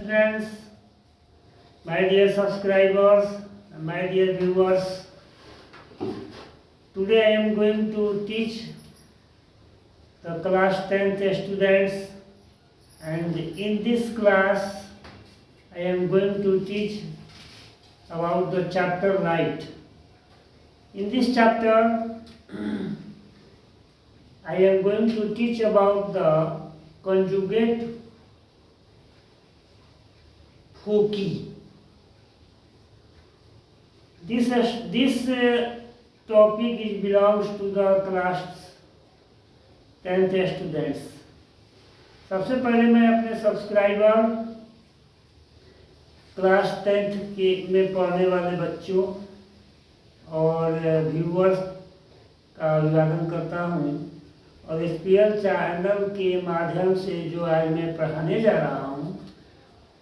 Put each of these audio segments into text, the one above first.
students, my dear subscribers, my dear viewers. Today I am going to teach the class 10th students, and in this class I am going to teach about the chapter light. In this chapter I am going to teach about the conjugate foci. This topic belongs to the class 10th students. सबसे पहले मैं अपने subscriber class 10th के में पढ़ने वाले बच्चों और व्यूअर्स का अभिवादन करता हूँ, और एसपीएल चैनल के माध्यम से जो आज मैं पढ़ाने जा रहा हूँ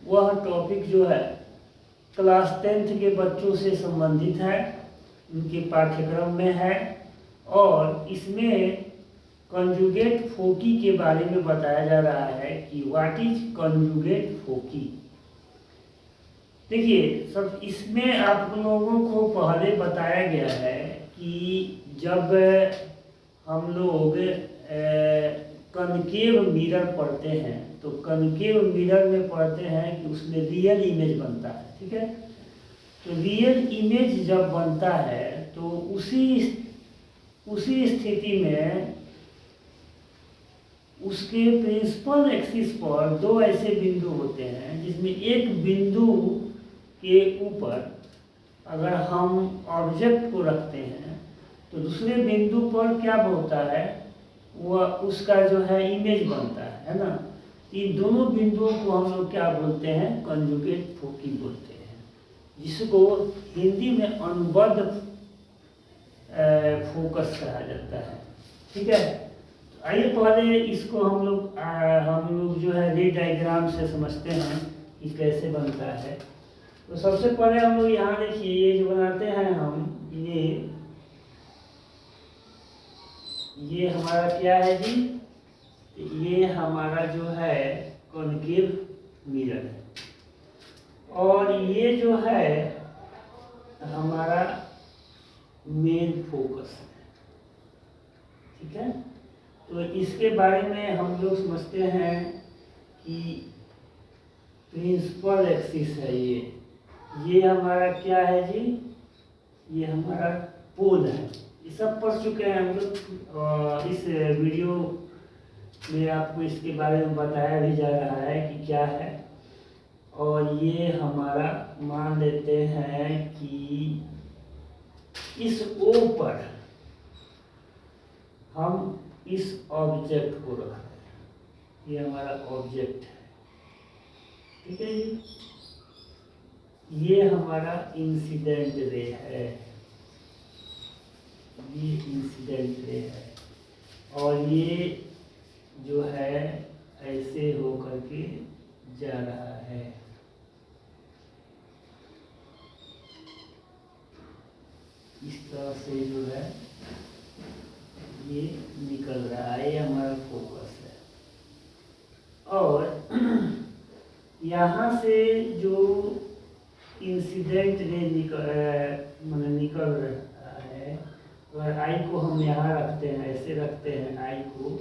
वह टॉपिक जो है क्लास 10th के बच्चों से संबंधित है, उनके पाठ्यक्रम में है, और इसमें कंजुगेट फोकी के बारे में बताया जा रहा है कि व्हाट इज कंजुगेट फोकी। देखिए, सब इसमें आप लोगों को पहले बताया गया है कि जब हम लोग कनकेव मिरर पढ़ते हैं तो कनकेव मिरर में पढ़ते हैं कि उसमें रियल इमेज बनता है, ठीक है। तो रियल इमेज जब बनता है तो उसी स्थिति में उसके प्रिंसिपल एक्सिस पर दो ऐसे बिंदु होते हैं जिसमें एक बिंदु के ऊपर अगर हम ऑब्जेक्ट को रखते हैं तो दूसरे बिंदु पर क्या होता है, वह उसका जो है इमेज बनता है ना। इन दोनों बिंदुओं को हम लोग क्या बोलते हैं, कंजुगेट फोकी बोलते हैं, जिसको हिंदी में अनुबद्ध फोकस कहा जाता है, ठीक है। तो आइए पहले इसको हम लोग जो है रे डायग्राम से समझते हैं कि कैसे बनता है। तो सबसे पहले हम लोग यहाँ देखिए, ये जो बनाते हैं हम, ये हमारा क्या है जी, ये हमारा जो है कॉनकेव मिरर है, और ये जो है हमारा मेन फोकस है, ठीक है। तो इसके बारे में हम लोग समझते हैं कि प्रिंसिपल एक्सिस है, ये हमारा क्या है जी, ये हमारा पोल है। ये सब पढ़ चुके हैं हम लोग, इस वीडियो में आपको इसके बारे में बताया भी जा रहा है कि क्या है। और ये हमारा मान लेते हैं कि इस ओ पर हम इस ऑब्जेक्ट को रखते हैं, ये हमारा ऑब्जेक्ट है, ठीक है जी। ये हमारा इंसिडेंट रे है, ये इंसिडेंट रे है, और ये जो है ऐसे होकर के जा रहा है, इस तरह से जो है ये निकल रहा है, ये हमारा फोकस है। और यहाँ से जो इंसिडेंट रे निकल रहा है, अगर आई को हम यहाँ रखते हैं, ऐसे रखते हैं आई को,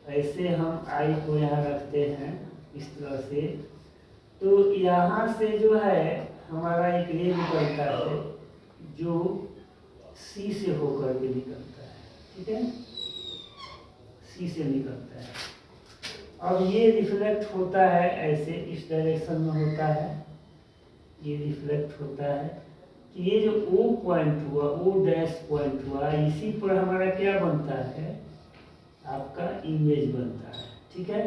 ऐसे हम आई को यहाँ रखते हैं इस तरह से, तो यहाँ से जो है हमारा एक रे निकलता है जो सी से होकर के निकलता है, ठीक है, सी से निकलता है। अब ये रिफ्लेक्ट होता है ऐसे, इस डायरेक्शन में होता है, ये रिफ्लेक्ट होता है कि ये जो ओ पॉइंट हुआ, ओ डैश पॉइंट हुआ, इसी पर हमारा क्या बनता है, आपका इमेज बनता है, ठीक है।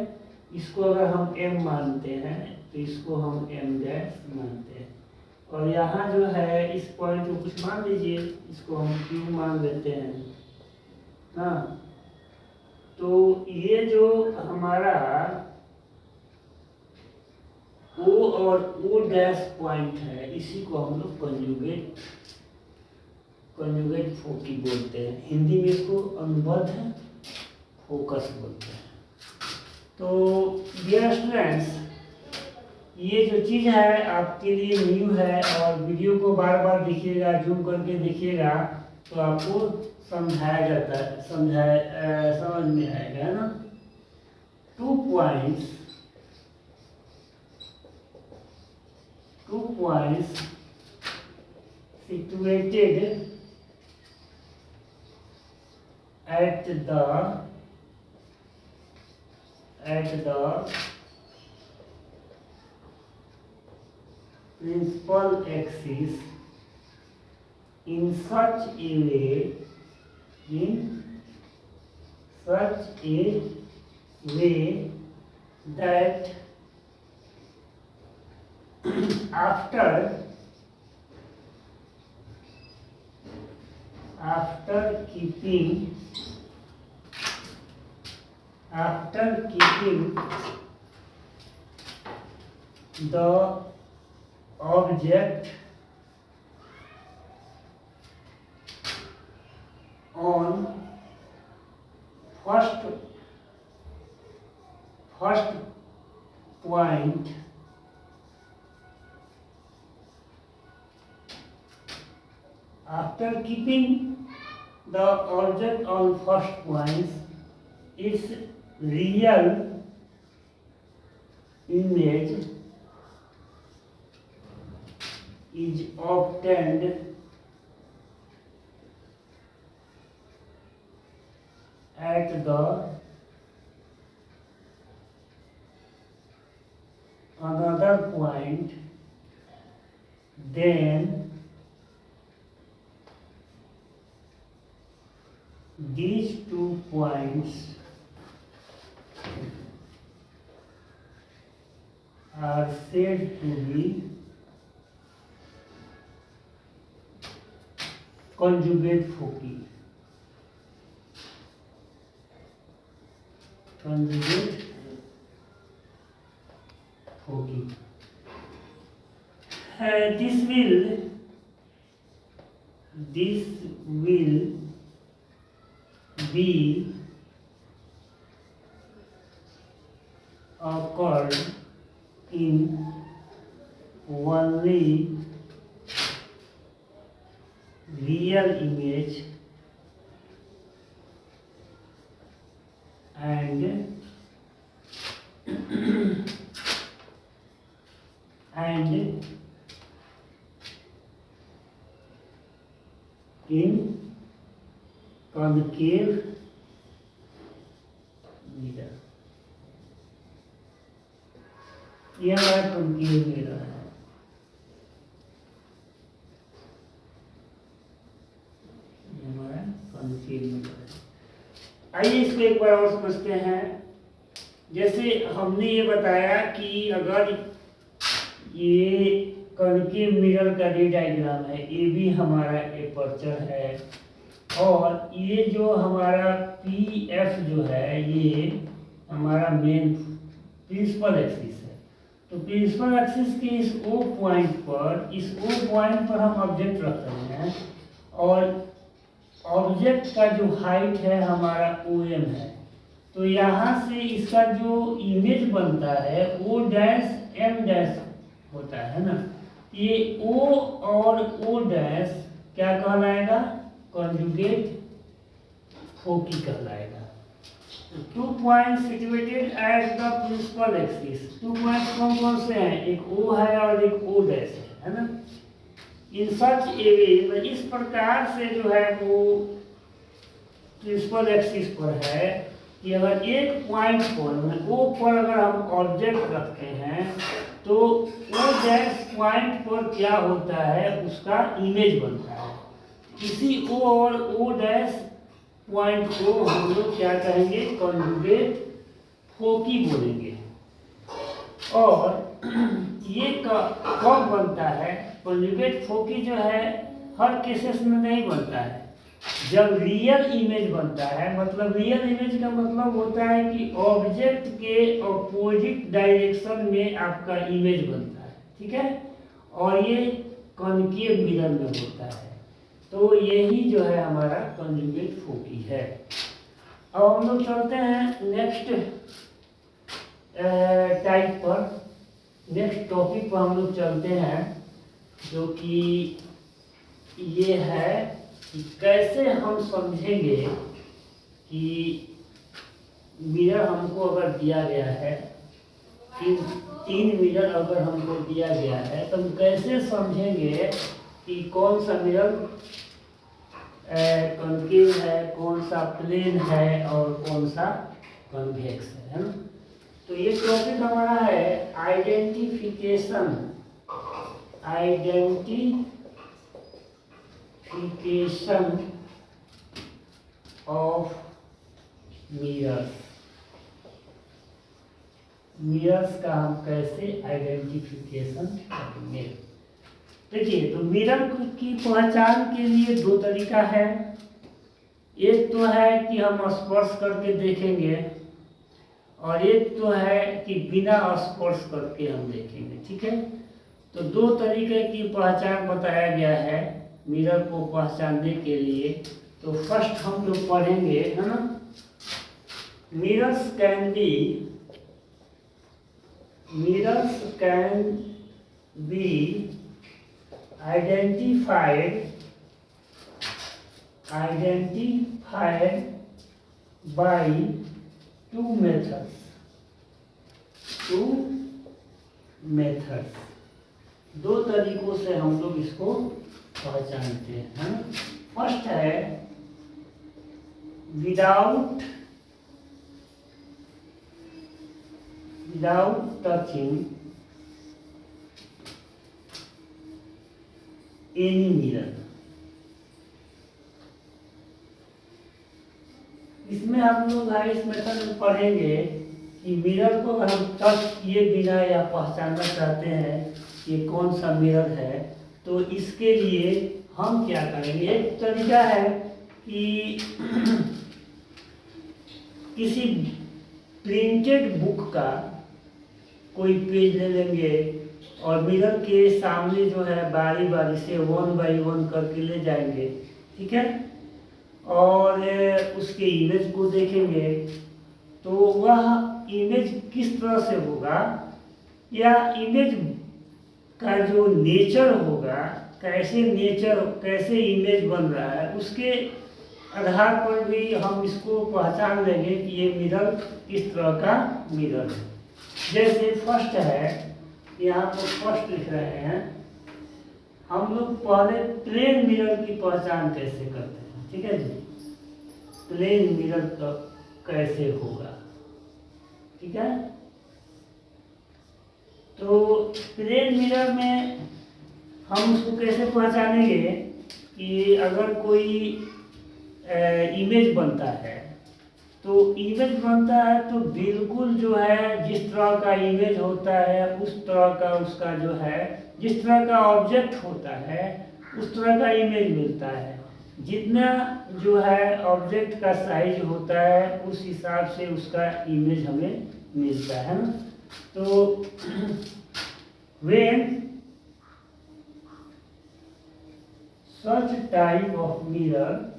इसको अगर हम एम मानते हैं तो इसको हम एम डैश मानते हैं, और यहाँ जो है इस पॉइंट को कुछ मान लीजिए, इसको हम क्यू मान लेते हैं, हाँ। तो ये जो हमारा ओ और ओ डैश पॉइंट है, इसी को हम लोग कंजुगेट फोकी बोलते हैं। हिंदी में इसको अनुबद्ध फोकस बोलते हैं। तो डियर स्टूडेंट्स, ये जो चीज़ है आपके लिए न्यू है और वीडियो को बार बार देखिएगा, जूम करके देखिएगा तो आपको समझाया जाता है, समझ में आएगा, है ना। 2 points situated at the principal axis in such a way that after keeping the object on first point, after keeping the object on first point, its real image is obtained at the another point, then these 2 points are said to be conjugate foci. This will be occurred in only real image and in concave mirror. यह हमारा concave mirror है। हमारा concave mirror है। आइए इसको एक बार और समझते हैं। जैसे हमने ये बताया कि अगर ये कॉन्केव मिरर का रे डायग्राम है, ये भी हमारा एपर्चर है और ये जो हमारा पी एफ जो है ये हमारा मेन प्रिंसिपल एक्सिस है। तो प्रिंसिपल एक्सिस के इस ओ पॉइंट पर हम ऑब्जेक्ट रख रहे हैं और ऑब्जेक्ट का जो हाइट है हमारा ओ एम है। तो यहाँ से इसका जो इमेज बनता है ओ डैश एम डैश होता है ना। ये O और O डैश क्या कहलाएगा? कॉन्जुगेट फोकी कहलाएगा। 2 points situated at the principal axis। 2 points कौन कौन से हैं? एक O है और एक O डैश है ना। इन सच ए वे, इस प्रकार से जो है वो प्रिंसिपल एक्सिस पर है कि अगर एक पॉइंट पर O पर अगर हम ऑब्जेक्ट रखते हैं तो O डैश पॉइंट पर क्या होता है उसका इमेज बनता है। इसी O और O डैश पॉइंट को हम लोग क्या कहेंगे? कॉन्जुगेट फोकी बोलेंगे। और ये कब बनता है? कॉन्जुगेट फोकी जो है हर केसेस में नहीं बनता है। जब रियल इमेज बनता है, मतलब रियल इमेज का मतलब होता है कि ऑब्जेक्ट के अपोजिट डायरेक्शन में आपका इमेज बनता है, ठीक है। और ये कॉन्केव मिरर में होता है। तो यही जो है हमारा कॉन्जुगेट फोकी है। अब हम लोग चलते हैं नेक्स्ट टाइप पर। नेक्स्ट टॉपिक पर हम लोग चलते हैं, जो कि ये है कि कैसे हम समझेंगे कि मिरर हमको अगर दिया गया है, तीन मिरर अगर हमको दिया गया है, तो हम कैसे समझेंगे कि कौन सा मिरर कॉन्केव है, कौन सा प्लेन है और कौन सा कॉन्वेक्स है ना। तो ये टॉपिक हमारा है आइडेंटिफिकेशन ऑफ मिरर्स का हम कैसे आइडेंटिफिकेशन करेंगे। देखिए, तो मिरर की पहचान के लिए दो तरीका है। एक तो है कि हम स्पर्श करके देखेंगे, और एक तो है कि बिना स्पर्श करके हम देखेंगे। ठीक है, तो दो तरीके की पहचान बताया गया है मिरर को पहचानने के लिए। तो फर्स्ट हम लोग पढ़ेंगे, है ना, mirrors can be identified by two methods. दो तरीकों से हम लोग इसको पहचानते हैं। फर्स्ट है विदाउट टचिंग एनी मिरर। इसमें हम लोग इस मेथड में पढ़ेंगे कि मिरर को हम टच किए बिना या पहचानना चाहते हैं कि कौन सा मिरर है, तो इसके लिए हम क्या करेंगे। एक तरीका है कि किसी प्रिंटेड बुक का कोई पेज ले लेंगे और मिरर के सामने जो है बारी बारी से 1 बाई 1 करके ले जाएंगे। ठीक है, और उसके इमेज को देखेंगे, तो वह इमेज किस तरह से होगा, या इमेज का जो नेचर होगा, कैसे इमेज बन रहा है, उसके आधार पर भी हम इसको पहचान लेंगे कि ये मिरर किस तरह का मिरर है। जैसे फर्स्ट है, यहाँ पर फर्स्ट लिख रहे हैं, हम लोग पहले प्लेन मिरर की पहचान कैसे करते हैं। ठीक है जी, प्लेन मिरर तो कैसे होगा। ठीक है, तो प्लेन मिरर में हम उसको कैसे पहचानेंगे कि अगर कोई इमेज बनता है, तो इमेज बनता है तो बिल्कुल जो है जिस तरह का इमेज होता है उस तरह का उसका जो है, जिस तरह का ऑब्जेक्ट होता है उस तरह का इमेज मिलता है। जितना जो है ऑब्जेक्ट का साइज होता है उस हिसाब से उसका इमेज हमें मिलता है ना। तो when such type of mirror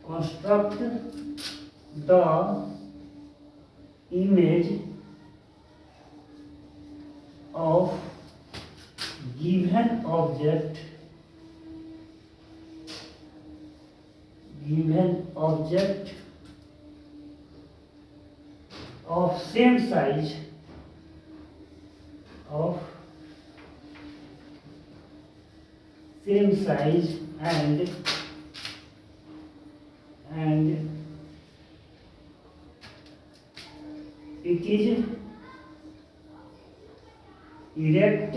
construct the image of given object of same size and it is erect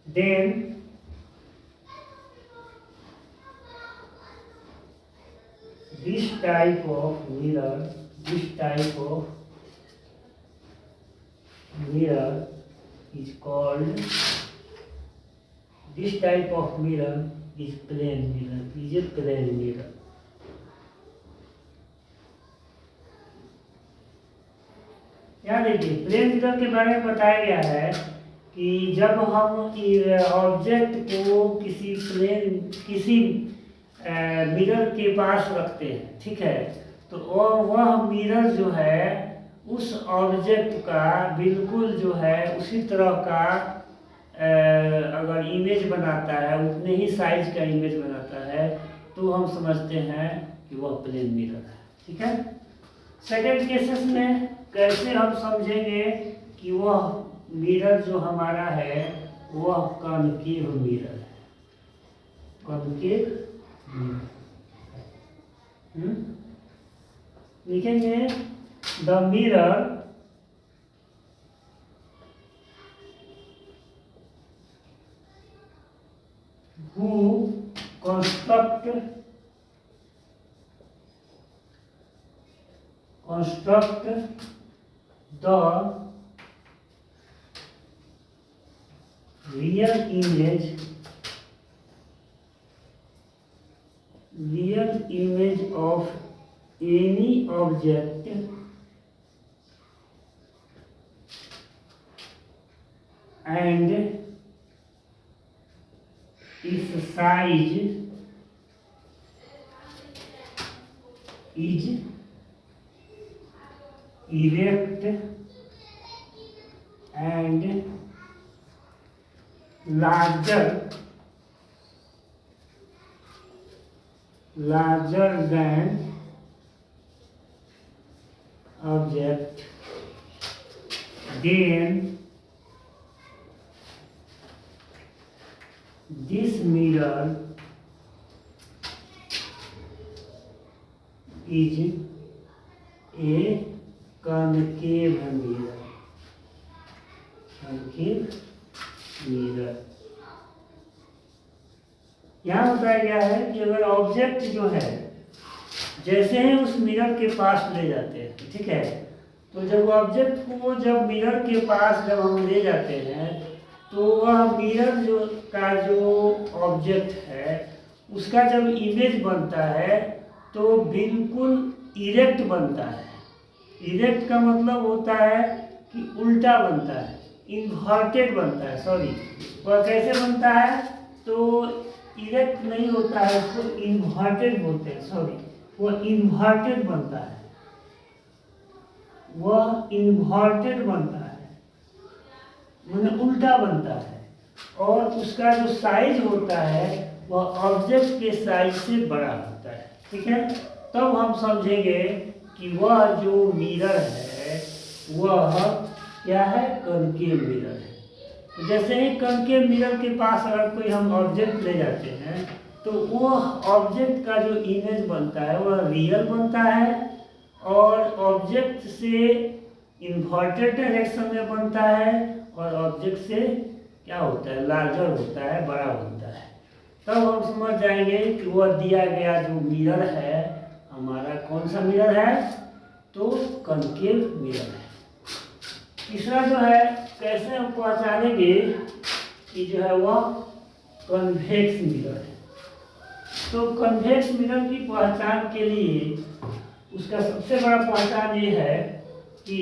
then this type of mirror is called, this type of mirror is a plane mirror. यहाँ देखिए plane mirror के बारे में बताया गया है कि जब हम ऑब्जेक्ट को किसी मिरर के पास रखते हैं, ठीक है, तो वह मिरर जो है उस ऑब्जेक्ट का बिल्कुल जो है उसी तरह का अगर इमेज बनाता है, उतने ही साइज का इमेज बनाता है, तो हम समझते हैं कि वह प्लेन मिरर है। ठीक है। सेकेंड केसेस में कैसे हम समझेंगे कि वह मिरर जो हमारा है वह कॉनकेव मिरर है। कॉनकेव लिखेंगे the mirror who construct the real image of any object and its size is erect and larger than object, then this mirror is a concave mirror. यहाँ बताया गया है कि अगर ऑब्जेक्ट जो है जैसे ही उस मिरर के पास ले जाते हैं, ठीक है, तो जब ऑब्जेक्ट को जब मिरर के पास जब हम ले जाते हैं तो वह मिरर जो ऑब्जेक्ट है उसका जब इमेज बनता है तो बिल्कुल इरेक्ट बनता है। इरेक्ट का मतलब होता है कि उल्टा बनता है, इन्वर्टेड बनता है। सॉरी, वह कैसे बनता है? तो इरेक्ट नहीं होता है, उसको इन्वर्टेड बोलते हैं। सॉरी, वह इन्वर्टेड बनता है, मतलब उल्टा बनता है। और उसका जो साइज होता है वह ऑब्जेक्ट के साइज से बड़ा होता है। ठीक है, तब हम समझेंगे कि वह जो मिरर है वह क्या है? कॉनकेव मिरर है। तो जैसे ही कॉनकेव मिरर के पास अगर कोई हम ऑब्जेक्ट ले जाते हैं तो वो ऑब्जेक्ट का जो इमेज बनता है वह रियल बनता है और ऑब्जेक्ट से इन्वर्टेड डायरेक्शन में बनता है और ऑब्जेक्ट से क्या होता है? लार्जर होता है, बड़ा बनता है। तब हम समझ जाएंगे कि वह दिया गया जो मिरर है हमारा कौन सा मिरर है? तो कॉनकेव मिरर है। तीसरा जो है, कैसे हम पहचानेंगे कि जो है वह कन्वेक्स मिरर है? तो कन्वेक्स मिरर की पहचान के लिए उसका सबसे बड़ा पहचान ये है कि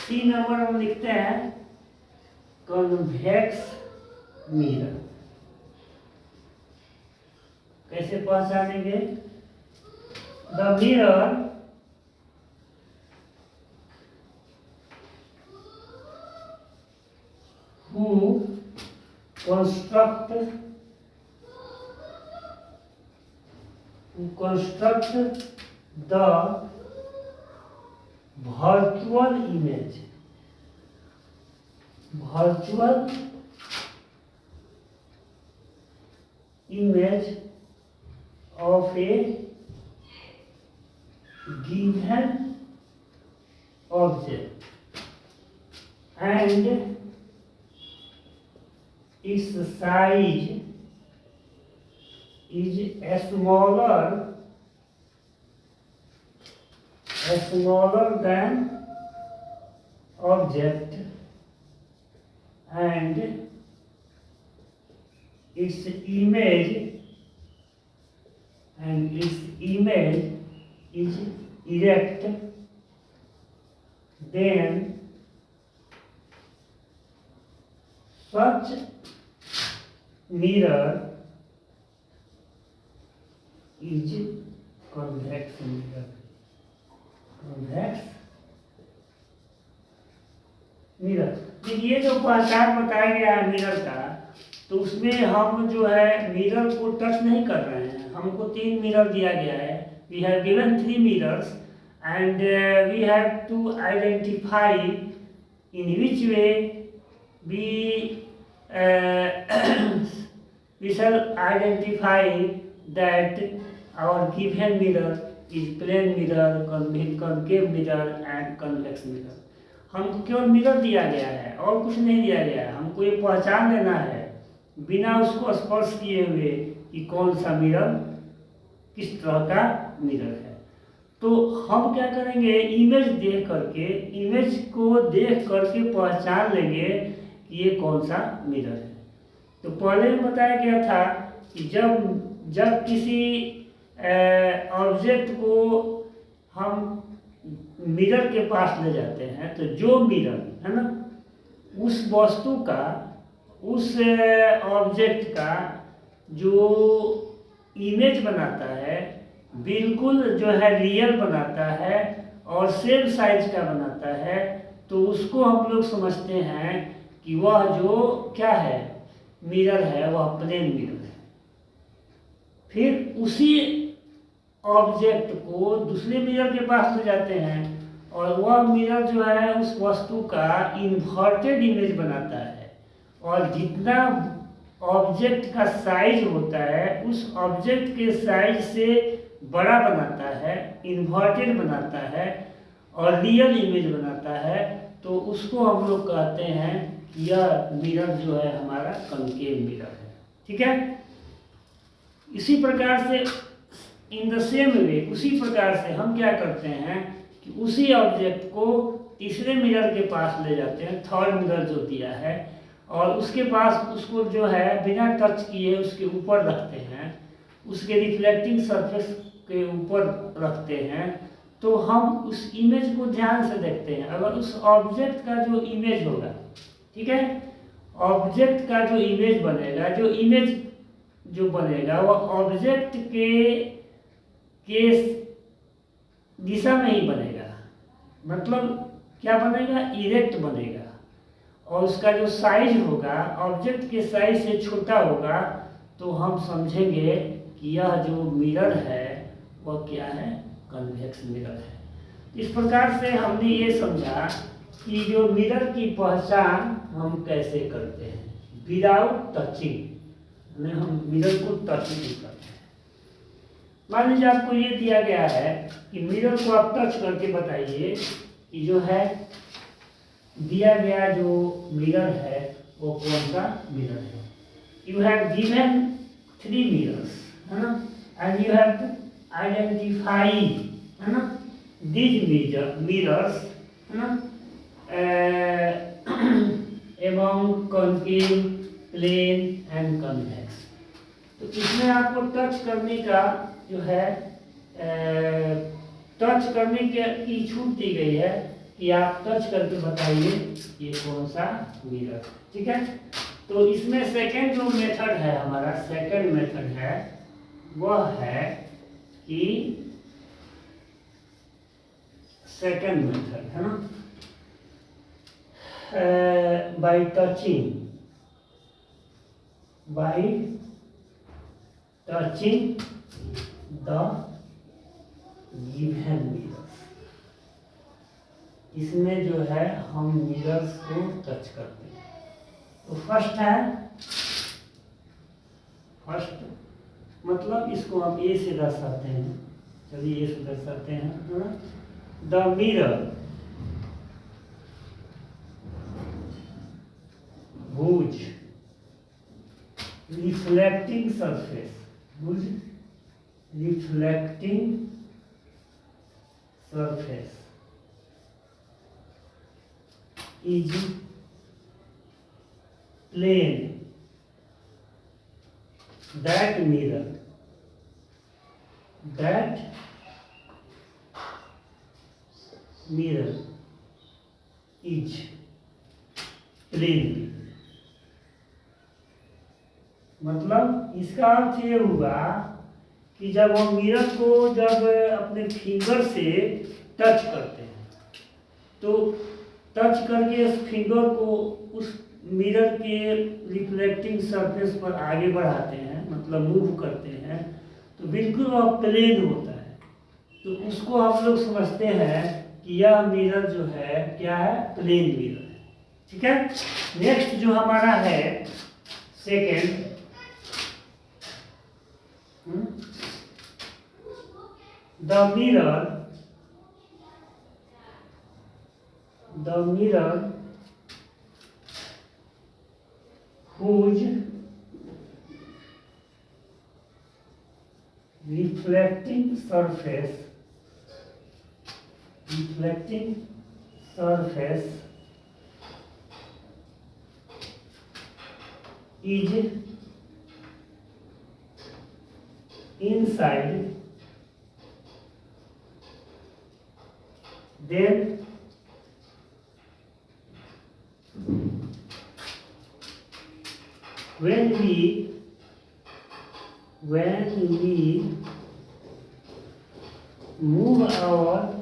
सी नंबर हम लिखते हैं कन्वेक्स मिरर। कैसे पहचानेंगे? The mirror who construct the virtual image of a given object and its size is smaller than object and its image is erect then such mirror is convex mirror. convex mirror. देखिए जो पहचान बताया गया है mirror का, तो उसमें हम जो है मिरर को टच नहीं कर रहे हैं। हमको 3 मिरर दिया गया है। We have given 3 mirrors and we have to identify in which way we we shall identify that our given mirror is plane mirror, concave mirror and convex mirror। हमको केवल मिरर दिया गया है और कुछ नहीं दिया गया है। हमको ये पहचान लेना है बिना उसको स्पर्श किए हुए कि कौन सा मिरर किस तरह का मिरर है। तो हम क्या करेंगे, इमेज को देख करके पहचान लेंगे कि ये कौन सा मिरर है। तो पहले भी बताया गया था कि जब किसी ऑब्जेक्ट को हम मिरर के पास ले जाते हैं, तो जो मिरर है ना, उस वस्तु का, उस ऑब्जेक्ट का जो इमेज बनाता है बिल्कुल जो है रियल बनाता है और सेम साइज का बनाता है। तो उसको हम लोग समझते हैं कि वह जो क्या है मिरर है, वह प्लेन मिरर है। फिर उसी ऑब्जेक्ट को दूसरे मिरर के पास ले जाते हैं और वह मिरर जो है उस वस्तु का इन्वर्टेड इमेज बनाता है, और जितना ऑब्जेक्ट का साइज होता है उस ऑब्जेक्ट के साइज से बड़ा बनाता है, इन्वर्टेड बनाता है और रियल इमेज बनाता है। तो उसको हम लोग कहते हैं कि यह मिरर जो है हमारा कनकेव मिरर है। ठीक है। इसी प्रकार से इन द सेम वे, उसी प्रकार से हम क्या करते हैं कि उसी ऑब्जेक्ट को तीसरे मिरर के पास ले जाते हैं, थर्ड मिरर जो दिया है, और उसके पास उसको जो है बिना टच किए उसके ऊपर रखते हैं, उसके रिफ्लेक्टिंग सरफेस के ऊपर रखते हैं। तो हम उस इमेज को ध्यान से देखते हैं। अगर उस ऑब्जेक्ट का जो इमेज होगा, ठीक है, ऑब्जेक्ट का जो इमेज बनेगा, जो बनेगा वह ऑब्जेक्ट के दिशा में ही बनेगा। मतलब क्या बनेगा, इरेक्ट बनेगा। और उसका जो साइज होगा ऑब्जेक्ट के साइज से छोटा होगा, तो हम समझेंगे कि यह जो मिरर है वह क्या है, कन्वेक्स मिरर है। इस प्रकार से हमने ये समझा कि जो मिरर की पहचान हम कैसे करते हैं विदाउट टचिंग, हम मिरर को टच नहीं करते हैं। मान लीजिए आपको ये दिया गया है कि मिरर को आप टच करके बताइए कि जो है दिया गया जो मिरर है वो कौन सा मिरर है। यू हैव गिवन 3 मिरर्स, है ना, and you have to identify, है ना, दीज मिरर्स, है ना, among concave, plane and convex. तो इसमें आपको टच करने का जो है टच करने की छूट दी गई है कि आप टच करके बताइए ये कौन सा मिरर। ठीक है। तो इसमें सेकंड जो मेथड है हमारा, सेकंड मेथड है वह है कि सेकंड मेथड है ना, bye touching the given mirrors. इसमें जो है हम मिरर्स को टच करते हैं। तो फर्स्ट मतलब इसको हम ए से दर्शाते हैं। चलिए ए से दर्शाते हैं। The mirror whose reflecting surface is plane, that mirror is plane. मतलब इसका अर्थ ये हुआ कि जब हम मिरर को जब अपने फिंगर से टच करते हैं तो टच करके उस फिंगर को उस मिरर के रिफ्लेक्टिंग सरफेस पर आगे बढ़ाते हैं, मतलब मूव करते हैं, तो बिल्कुल वह प्लेन होता है। तो उसको हम लोग समझते हैं कि यह मिरर जो है क्या है, प्लेन मिरर है। ठीक है। नेक्स्ट जो हमारा है second, the mirror whose reflecting surface is inside, then when we move our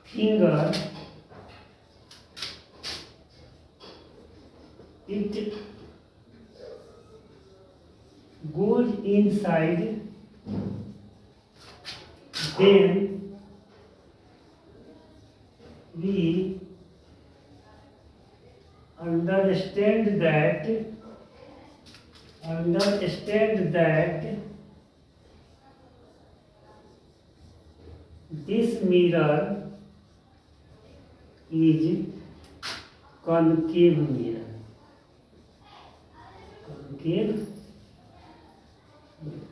finger, it goes inside, then we understand that this mirror is concave mirror। concave,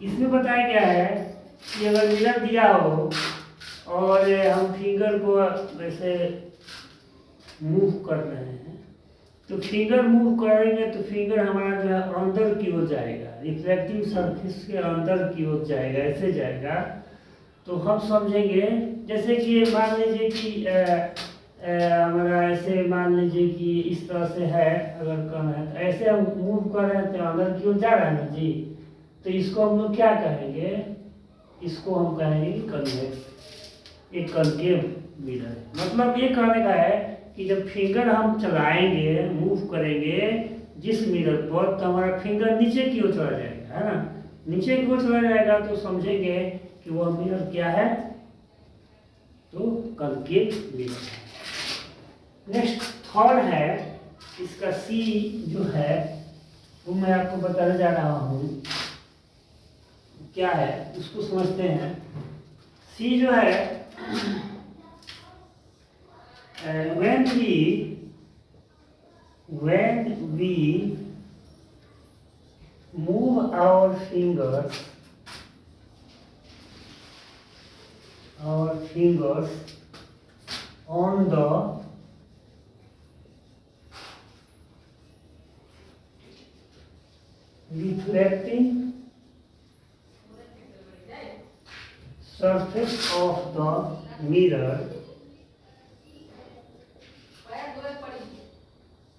इसमें बताया गया है कि अगर मिरर दिया हो और हम फिंगर को वैसे मूव कर रहे हैं तो फिंगर मूव करेंगे तो फिंगर हमारा जो है अंदर की ओर जाएगा, रिफ्लेक्टिव सरफेस के अंदर की ओर जाएगा, ऐसे जाएगा। तो हम समझेंगे जैसे कि मान लीजिए कि हमारा ऐसे मान लीजिए कि इस तरह से है, अगर कम है तो ऐसे हम मूव कर रहे हैं तो अंदर की ओर जा रहा है ना जी। तो इसको हम लोग क्या कहेंगे, इसको हम कहेंगे कन्वेक्स, एक कनकेव मिरर है। मतलब ये कहने का है कि जब फिंगर हम चलाएंगे, मूव करेंगे जिस मिरर पर, तो हमारा फिंगर नीचे की ओर चला जाएगा, है ना। नीचे की ओर चला जाएगा तो समझेंगे कि वह मिरर क्या है, तो कनकेव मिरर है। नेक्स्ट थर्ड है, इसका सी जो है वो मैं आपको बताने जा रहा हूँ क्या है, उसको समझते हैं। सी जो है when we move our fingers on the reflecting surface of the mirror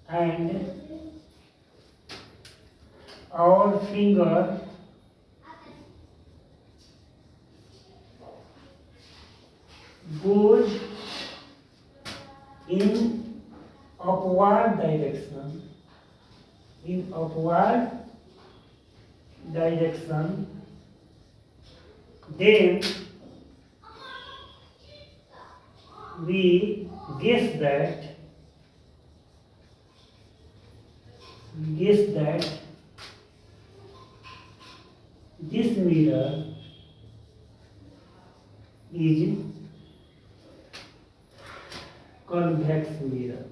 and our finger goes in upward direction, then we guess that this mirror is convex mirror।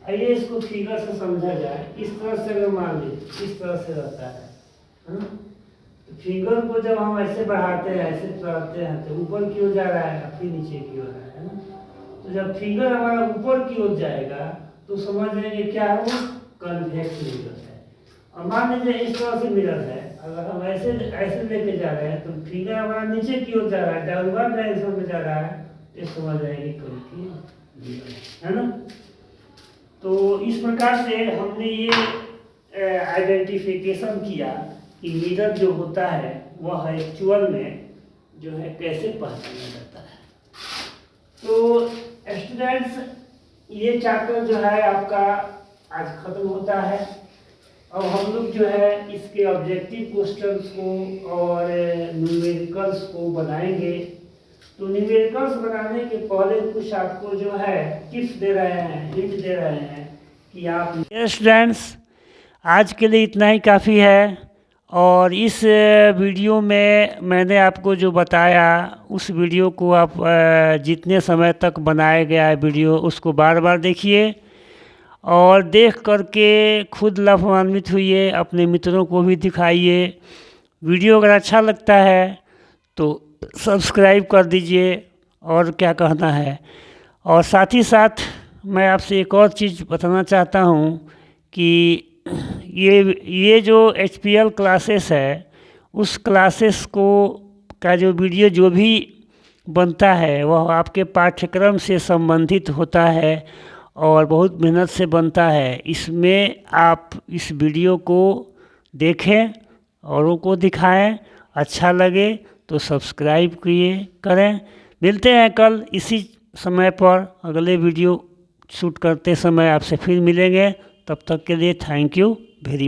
आइए इसको फिगर से समझा जाए। इस तरह से अगर मान लीजिए इस तरह से रहता है ना, तो फिंगर को जब हम ऐसे बढ़ाते हैं, ऐसे चलाते हैं तो ऊपर की ओर जा रहा है, फिर नीचे की ओर है ना। तो जब फिंगर हमारा ऊपर की ओर जाएगा तो समझ लेंगे क्या है, वो कन्वेक्स मिरर है। और मान लीजिए इस तरह से मिरर है अगर हम ऐसे ऐसे लेके जा रहे हैं तो फिगर हमारा नीचे की ओर जा रहा है, डाउनवर्ड डायरेक्शन में जा रहा है, तो समझ आएगी कभी है ना। तो इस प्रकार से हमने ये आइडेंटिफिकेशन किया कि मिरर जो होता है वह एक्चुअल में जो है कैसे पहचाना जाता है। तो स्टूडेंट्स, ये चैप्टर जो है आपका आज खत्म होता है। अब हम लोग जो है इसके ऑब्जेक्टिव क्वेश्चंस को और न्यूमेरिकल्स को बनाएंगे। तो न्यूमेरिकल्स बनाने के पहले कुछ आपको जो है टिप्स दे रहे हैं, हिंट दे रहे हैं कि आप स्टूडेंट्स आज के लिए इतना ही काफ़ी है। और इस वीडियो में मैंने आपको जो बताया उस वीडियो को आप जितने समय तक बनाया गया है वीडियो उसको बार बार देखिए और देख करके खुद लाभान्वित हुइए, अपने मित्रों को भी दिखाइए। वीडियो अगर अच्छा लगता है तो सब्सक्राइब कर दीजिए, और क्या कहना है। और साथ ही साथ मैं आपसे एक और चीज़ बताना चाहता हूँ कि ये जो HPL क्लासेस है उस क्लासेस को का जो वीडियो जो भी बनता है वह आपके पाठ्यक्रम से संबंधित होता है और बहुत मेहनत से बनता है। इसमें आप इस वीडियो को देखें, औरों को दिखाएं, अच्छा लगे तो सब्सक्राइब करें। मिलते हैं कल इसी समय पर अगले वीडियो शूट करते समय आपसे फिर मिलेंगे। तब तक के लिए थैंक यू वेरी मच।